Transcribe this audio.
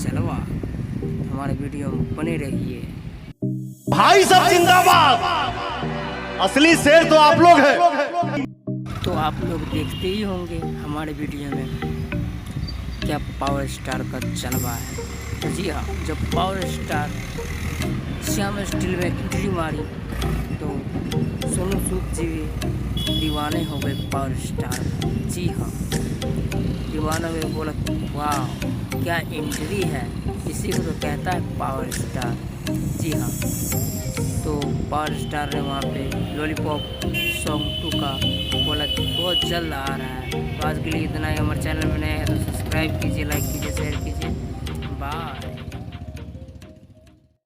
जलवा। हमारे वीडियो में बने रहिए। भाई सब जिंदाबाद, असली शेर तो आप लोग हैं। तो आप लोग देखते ही होंगे हमारे वीडियो में क्या पावर स्टार का जलवा है। तो जी हाँ, जब पावर स्टार श्याम स्टील में एंट्री मारी तो सोनू सूद जी दीवाने हो गए पावर स्टार। जी हाँ, दीवाना में बोला वाह क्या एंट्री है, इसी को तो कहता है पावर स्टार। जी हाँ, तो पावर स्टार ने वहाँ पे लॉलीपॉप सॉन्ग 2 का बोला बहुत जल्द आ रहा है। तो आज के लिए इतना ही। हमारे चैनल में नए हैं तो सब्सक्राइब कीजिए, लाइक कीजिए, शेयर कीजिए। बाय।